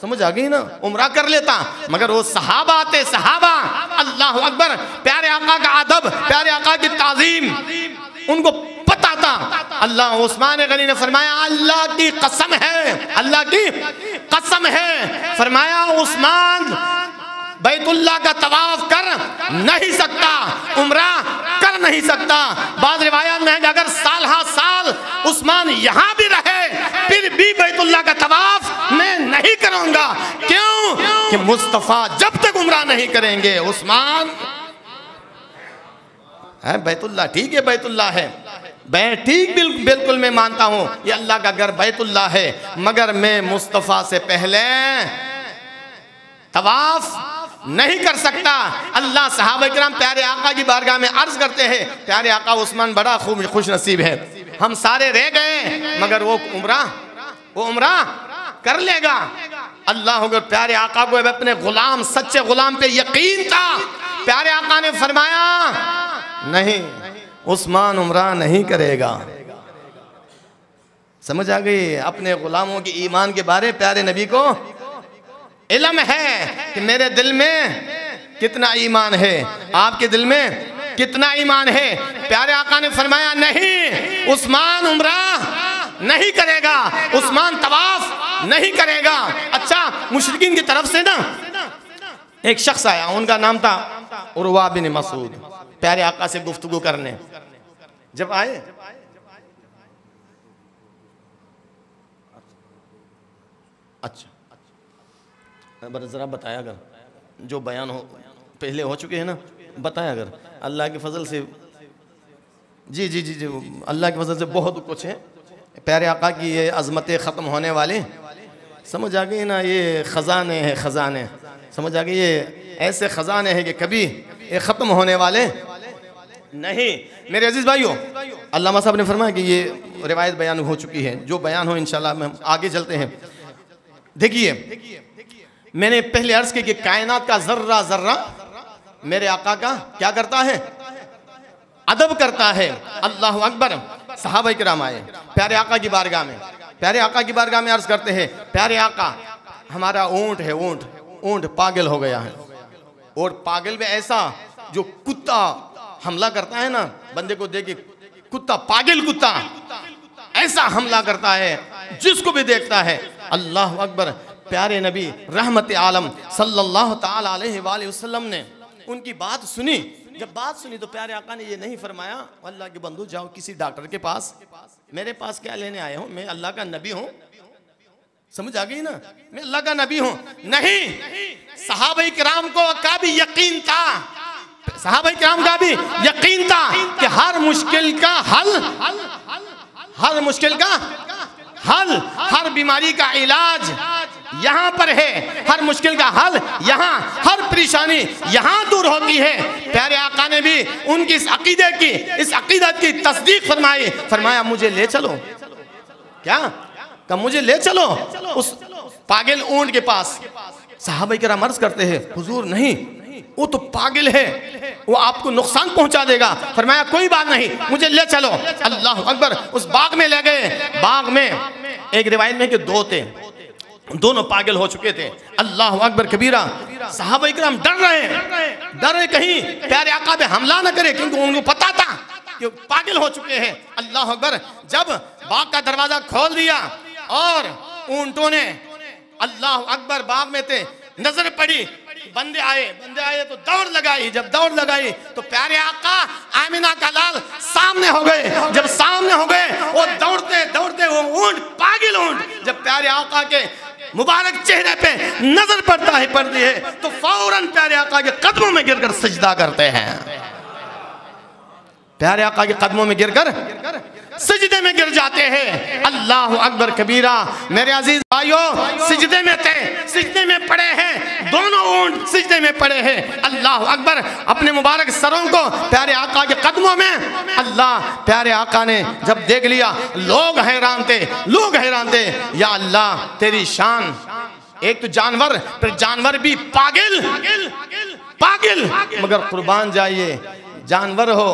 समझ आ गई ना, उम्रा कर लेता। मगर वो सहाबा आते, सहाबा, अल्लाह अकबर, प्यारे आका का अदब, प्यारे आका की ताज़ीम उनको पता था। अल्लाह उस्मान गनी ने फरमाया अल्लाह की कसम है, अल्लाह की कसम है, फरमाया उस्मान बैतुल्लाह का तवाफ कर नहीं सकता, उम्रा कर नहीं सकता। बाद रिवायत में है कि अगर साल हा साल उस्मान यहाँ भी रहे फिर भी बैतुल्लाह का तवाफ मैं नहीं करूंगा। क्यों? कि मुस्तफ़ा जब तक उम्रा नहीं करेंगे, उस्मान है बैतुल्लाह, ठीक है बैतुल्लाह है, ठीक बिल्कुल मैं मानता हूँ ये अल्लाह का घर बैतुल्लाह है, मगर मैं मुस्तफ़ा से पहले तवाफ नहीं कर सकता। अल्लाह सहाबा किराम प्यारे आका की बारगाह में अर्ज करते हैं, प्यारे आका उस्मान बड़ा खूब खुश नसीब है, हम सारे रह गए मगर वो उम्रा कर लेगा। अल्लाह अकबर। प्यारे आका को अपने गुलाम, सच्चे गुलाम पे यकीन था। प्यारे आका ने फरमाया नहीं, उस्मान उम्रा नहीं करेगा। समझ आ गई? अपने गुलामों के ईमान के बारे प्यारे नबी को इल्म है कि मेरे दिल में कितना ईमान है, आपके दिल में कितना ईमान है। प्यारे आका ने फरमाया नहीं, उस्मान उम्रा नहीं करेगा, उस्मान तवाफ नहीं करेगा। अच्छा, मुशरिकीन की तरफ से ना एक शख्स आया, उनका नाम था उरवा बिन मसूद, प्यारे आका से गुफ्तगू करने जब आए, अच्छा जरा बताया अगर जो बयान हो पहले हो चुके हैं ना, बताया अगर अल्लाह के फजल से, जी जी जी जी अल्लाह के फजल से बहुत कुछ है। प्यारे आका की ये अजमतें ख़त्म होने वाले, समझ आ गई ना, ये ख़जाने हैं, ख़जाने, समझ आ गई, ये ऐसे ख़जाने हैं कि कभी ये ख़त्म होने वाले नहीं। मेरे अजीज़ भाइयों, अल्लामा साहब ने फरमाया कि ये रिवायत बयान हो चुकी है, जो बयान हो इंशाल्लाह हम आगे चलते हैं। देखिए, मैंने पहले अर्ज की कि कायनात का जर्रा जर्रा मेरे आका का क्या करता है, अदब करता है। अल्लाह अकबर। सहाबा किराम आए प्यारे आका की बारगाह में, प्यारे आका की बारगाह में अर्ज करते हैं, प्यारे आका हमारा ऊंट है, ऊंट पागल हो गया है, और पागल में ऐसा जो कुत्ता हमला करता है ना, बंदे को देख के कुत्ता, पागल कुत्ता ऐसा हमला करता है जिसको भी देखता है। अल्लाह अकबर। प्यारे नबी रहमत आलम सल्लल्लाहु ताला अलैहि वसल्लम ने उनकी बात सुनी। जब बात सुनी तो प्यारे आका ने ये नहीं फरमाया अल्लाह के बंदू जाओ किसी डॉक्टर के पास, मेरे पास क्या लेने आए हो, मैं अल्लाह का नबी हूँ। समझ आ गई ना, मैं अल्लाह का नबी हूँ। नहीं, सहाबा किराम को का भी यकीन था, सहाबा किराम का भी यकीन था कि हर मुश्किल का हल, हर बीमारी का इलाज यहाँ पर है, हर मुश्किल का हल यहाँ, हर परेशानी यहाँ दूर होती है। प्यारे आका ने भी उनकी इस अकीदे की, इस अकीदत की तस्दीक फरमाई। फरमाया मुझे ले चलो। क्या कहा? मुझे ले चलो उस पागल ऊंट के पास। सहाबा किराम अर्ज करते हैं हुजूर नहीं, वो तो पागल है, वो आपको नुकसान पहुंचा देगा। फरमाया कोई बात नहीं, मुझे ले चलो। अल्लाह अकबर। उस बाग में ले गए। बाग में एक रिवायत में कि दो थे, दोनों पागल हो चुके थे। अल्लाह अकबर कबीरा। सहाबा इकराम डर रहे कहीं प्यारे आका पे हमला न करे, क्योंकि उनको पता था कि पागल हो चुके हैं। अल्लाह अकबर। जब बाग का दरवाजा खोल दिया और ऊंटों ने, अल्लाह अकबर, बाग में थे, नजर पड़ी, बंदे आए तो दौड़ लगाई। जब दौड़ लगाई तो प्यारे आका आमिना का लाल सामने हो गए। जब सामने हो गए वो दौड़ते दौड़ते वो ऊंट, पागल ऊंट, जब प्यारे आका के मुबारक चेहरे पे नजर पड़ती है तो फौरन प्यारे आका के कदमों में गिरकर सजदा करते हैं। प्यारे आका के कदमों में गिरकर सजदे में गिर जाते हैं। अल्लाह अकबर कबीरा। मेरे अजीज भाइयों, सजदे में थे, सजदे में पड़े हैं, दोनों ऊंट सजदे में पड़े हैं। अल्लाह अकबर। अपने मुबारक सरों को प्यारे आका के कदमों में, अल्लाह प्यारे आका ने जब देख लिया, लोग हैरान थे। या अल्लाह तेरी शान। एक तो जानवर, फिर जानवर भी पागल, मगर कुर्बान जाइए, जानवर हो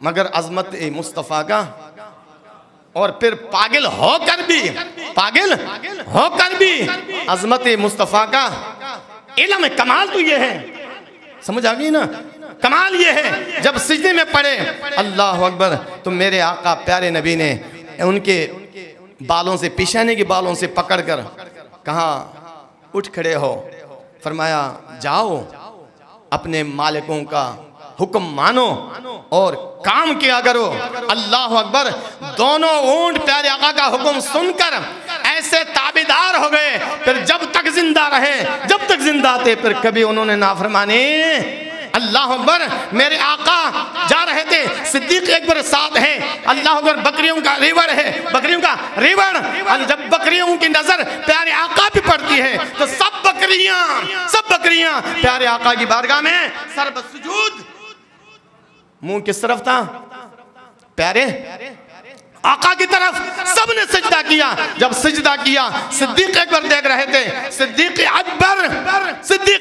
मगर अजमत मुस्तफ़ा का, और फिर पागल होकर भी अजमत मुस्तफ़ा का। इल्म कमाल तो ये है, समझ आ गई ना? कमाल ये है जब सिजदे में पड़े, अल्लाह अकबर, तो मेरे आका प्यारे नबी ने उनके बालों से, पेशाने के बालों से पकड़कर कहा उठ खड़े हो। फरमाया जाओ अपने मालिकों का हुक्म मानो और काम किया करो। अल्लाह अकबर। दोनों ऊंट प्यारे आका का हुक्म सुनकर ऐसे ताबेदार हो गए, फिर जब तक जिंदा थे फिर कभी उन्होंने नाफरमानी। अल्लाह अकबर। मेरे आका जा रहे थे, सिद्दीक अकबर साथ है। अल्लाह अकबर। बकरियों का रिवड़, और जब बकरियों की नजर प्यारे आका पे पड़ती है तो सब बकरियां प्यारे आका की बारगाह में सर्वसुजूद। मुंह किस तरफ था? प्यारे आका की तरफ। सबने सजदा किया। जब सजदा किया, सिद्दीक अकबर देख रहे थे। सिद्दीक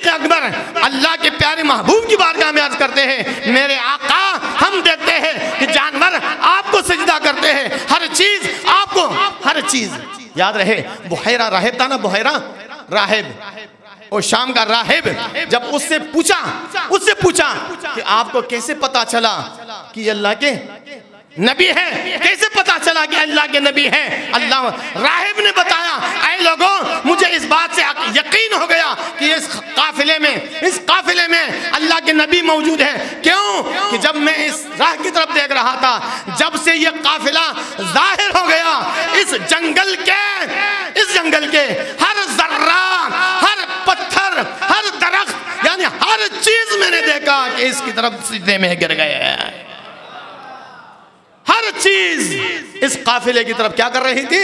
अकबर अल्लाह के प्यारे महबूब की बारगाह में अर्ज करते हैं, मेरे आका, हम देखते हैं कि जानवर आपको सजदा करते हैं, हर चीज याद रहे। बुहैरा राहिब था ना, बुहैरा राहिब, और शाम का राहिब, जब उससे पूछा कि आपको कैसे पता चला कि अल्लाह के नबी है, कैसे पता चला कि अल्लाह के नबी है? अल्लाह राहिब ने बताया, ऐ लोगों, मुझे इस बात से यकीन हो गया कि इस काफिले में अल्लाह के नबी मौजूद है। क्यों? कि जब मैं इस राह की तरफ देख रहा था, जब से ये काफिला जाहिर हो गया, इस जंगल के हर जर्रा, हर पत्थर, हर दरख्त, यानी हर चीज मैंने देखा कि इसकी तरफ सीधे में गिर गए हैं। हर चीज इस काफिले की तरफ क्या कर रही थी?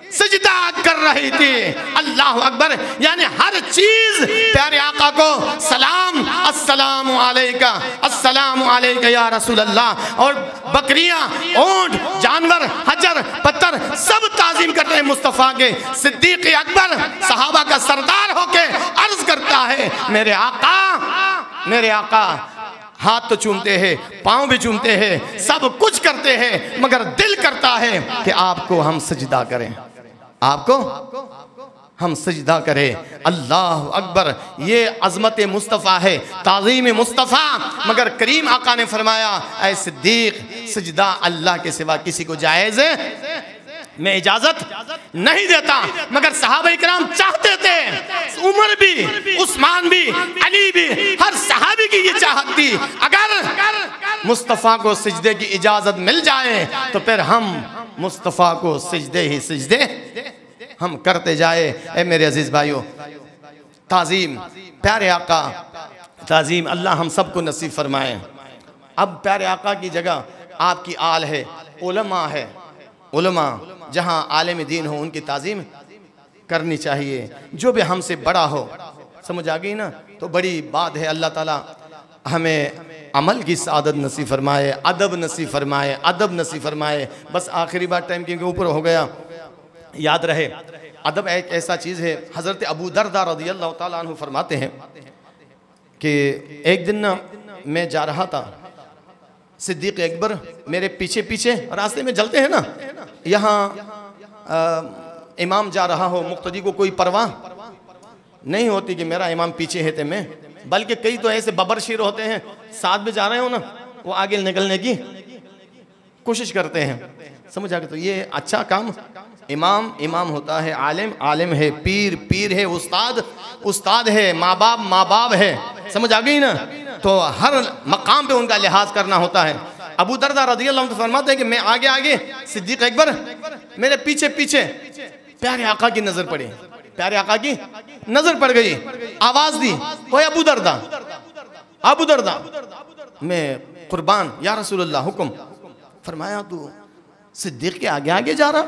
सजदा कर रही थी। अल्लाह अकबर। यानी हर चीज प्यारे आका को सलाम, अस्सलामु अलैका या रसूल अल्लाह। और बकरियां, ऊंट, जानवर, हजर, पत्थर सब ताजीम करते हैं मुस्तफ़ा के। सिद्दीक अकबर सहाबा का सरदार होके अर्ज करता है, मेरे आका हाथ तो चूमते हैं, पाँव भी चूमते हैं, सब कुछ करते हैं, मगर दिल करता है कि आपको हम सजदा करें, अल्लाह अकबर। ये अजमत मुस्तफ़ा है, ताज़ीम मुस्तफ़ा। मगर करीम आका ने फरमाया, ऐ सिद्दीक, सजदा अल्लाह के सिवा किसी को जायज़ मैं इजाजत नहीं देता। मगर सहाबा इकराम चाहते थे, उमर भी, उस्मान भी, अली भी, हर सहाबी की ये चाहत थी, अगर मुस्तफ़ा को सिजदे की इजाजत मिल जाए तो फिर हम मुस्तफ़ा को सिजदे हम करते जाए। ए मेरे अजीज भाइयों, ताज़ीम, प्यारे आका, ताज़ीम अल्लाह हम सबको नसीब फरमाए। अब प्यारे आका की जगह आपकी आल है, उलमा है, उलमा जहाँ आलिम दीन हो उनकी ताज़ीम करनी चाहिए। जो भी हमसे बड़ा हो, समझ आ गई ना, तो बड़ी बात है। अल्लाह ताला हमें अमल की सादत नसीब फरमाए, अदब नसीब फरमाए, अदब नसीब फरमाए। बस आखिरी बात टाइम के ऊपर हो गया, याद रहे अदब एक ऐसा चीज़ है। हज़रत अबू दरदा रज़ियल्लाहु ताला अन्हु फरमाते हैं कि एक दिन ना मैं जा रहा था, सिद्दीक़ अकबर मेरे पीछे पीछे, रास्ते में चलते हैं ना, यहाँ इमाम जा रहा हो, मुक्तदी को कोई परवाह नहीं होती कि मेरा इमाम पीछे है तो मैं, बल्कि कई तो ऐसे बबरशीर होते हैं, साथ में जा रहे हो ना, वो आगे निकलने की कोशिश करते हैं, समझ आ गया। तो ये अच्छा काम, इमाम इमाम होता है, आलिम आलिम है, पीर पीर है, उस्ताद उस्ताद है, माँ बाप है, समझ आ गई ना। तो हर मकाम पे उनका लिहाज करना होता है। अबू दरदा रज़ियल्लाहु अन्हु फरमाते हैं कि मैं आगे आगे, सिद्दीक़ अकबर मेरे पीछे पीछे। प्यारे आका की नजर पड़ी, प्यारे आका की नजर पड़ गई, आवाज दी, ओए अबू दरदा, अबू दरदा। मैं कुर्बान या रसूलुल्लाह, हुक्म। फरमाया तू सिद्दीक़ के आगे आगे जा रहा,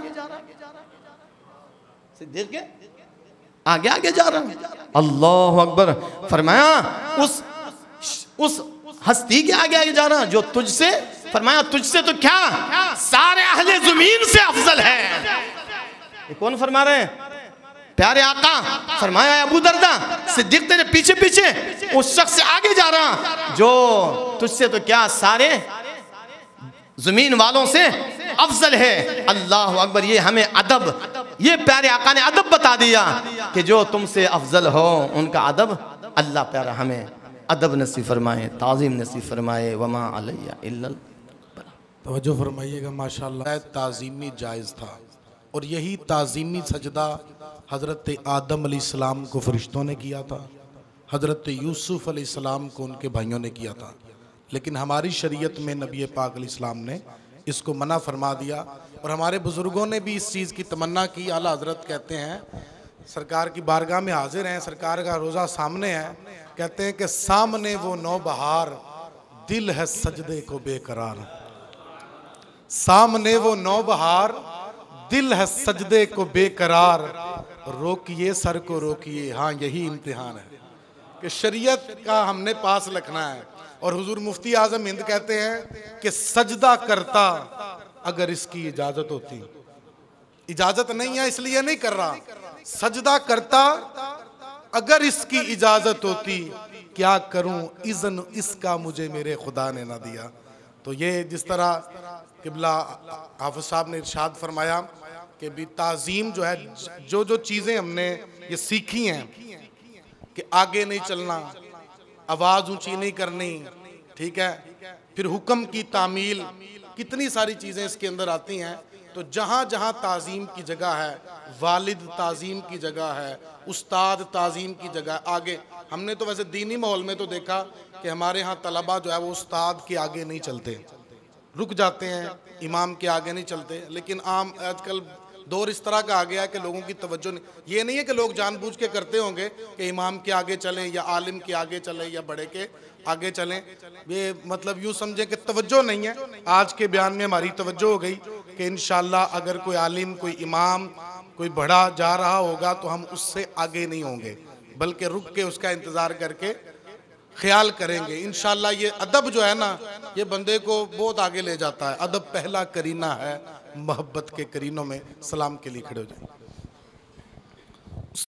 सिद्दीक़ के आगे आगे जा रहा, अल्लाह अकबर। फरमाया उस हस्ती के आगे आगे जा रहा जो तुझसे, फरमाया तुझसे तो क्या, सारे अहले ज़मीन से अफजल है। ये कौन फरमा रहे हैं? प्यारे आका। फरमाया अबू दरदा, सिद्दीक़ तेरे पीछे पीछे उस शख्स से आगे जा रहा जो तुझसे तो क्या, सारे जमीन वालों से अफजल है। अल्लाह अकबर। ये हमें अदब, ये प्यारे आका ने अदब बता दिया कि जो तुमसे अफजल हो उनका अदब, अल्लाह प्यारा हमें अदब नसीब फरमाए, ताज़ीम नसीब फरमाए। वमा अलैया इल्लल। तवज्जो फरमाइएगा, माशाअल्लाह ताज़ीमी जायज़ था, और यही ताज़ीमी सजदा हज़रत आदम अलैहिस्सलाम को फरिश्तों ने किया था, हज़रत यूसुफ़ अलैहिस्सलाम को उनके भाइयों ने किया था। लेकिन हमारी शरीयत में नबी पाक अलैहिस्सलाम ने इसको मना फरमा दिया, और हमारे बुज़ुर्गों ने भी इस चीज़ की तमन्ना की। आला हज़रत कहते हैं, सरकार की बारगाह में हाजिर हैं, सरकार का रोज़ा सामने है, कहते हैं कि सामने वो नौबहार, दिल है सजदे को बेकरार। सामने वो नौबहार, दिल है सजदे को बेकरार, रोकिए सर को रोकिए, हाँ यही इम्तिहान है कि शरीयत का हमने पास रखना है। और हुजूर मुफ्ती आजम हिंद कहते हैं कि सजदा करता अगर इसकी इजाजत होती, इजाजत नहीं है इसलिए नहीं कर रहा, सजदा करता अगर इसकी इजाजत होती, क्या करूं इज़्न इसका मुझे मेरे खुदा ने ना दिया। तो ये जिस तरह किबला हाफिज साहब ने इरशाद फरमाया कि भी ताज़ीम जो है, जो जो चीज़ें हमने ये सीखी हैं कि आगे नहीं चलना, आवाज़ ऊंची नहीं करनी, ठीक है, फिर हुक्म की तामील, कितनी सारी चीज़ें इसके अंदर आती हैं। तो जहाँ जहाँ ताज़ीम की जगह है, वालिद ताज़ीम की जगह है, उस्ताद ताज़ीम की जगह, आगे हमने तो वैसे दीनी माहौल में तो देखा कि हमारे यहाँ तलबा जो है वो उस्ताद के आगे नहीं चलते, रुक जाते हैं, इमाम के आगे नहीं चलते। लेकिन आम आजकल दौर इस तरह का आ गया है कि लोगों की तवज्जो नहीं, ये नहीं है कि लोग जानबूझ के करते होंगे कि इमाम के आगे चलें या आलिम के आगे चलें या बड़े के आगे चलें, ये मतलब यूँ समझें कि तवज्जो नहीं है। आज के बयान में हमारी तवज्जो हो गई कि इंशाअल्लाह अगर कोई आलिम, कोई इमाम, कोई बड़ा जा रहा होगा तो हम उससे आगे नहीं होंगे, बल्कि रुक के उसका इंतज़ार करके ख्याल करेंगे। इंशाअल्लाह ये अदब जो है ना, ये बंदे को बहुत आगे ले जाता है। अदब पहला करीना है मोहब्बत के करीनों में। सलाम के लिए खड़े हो जाए।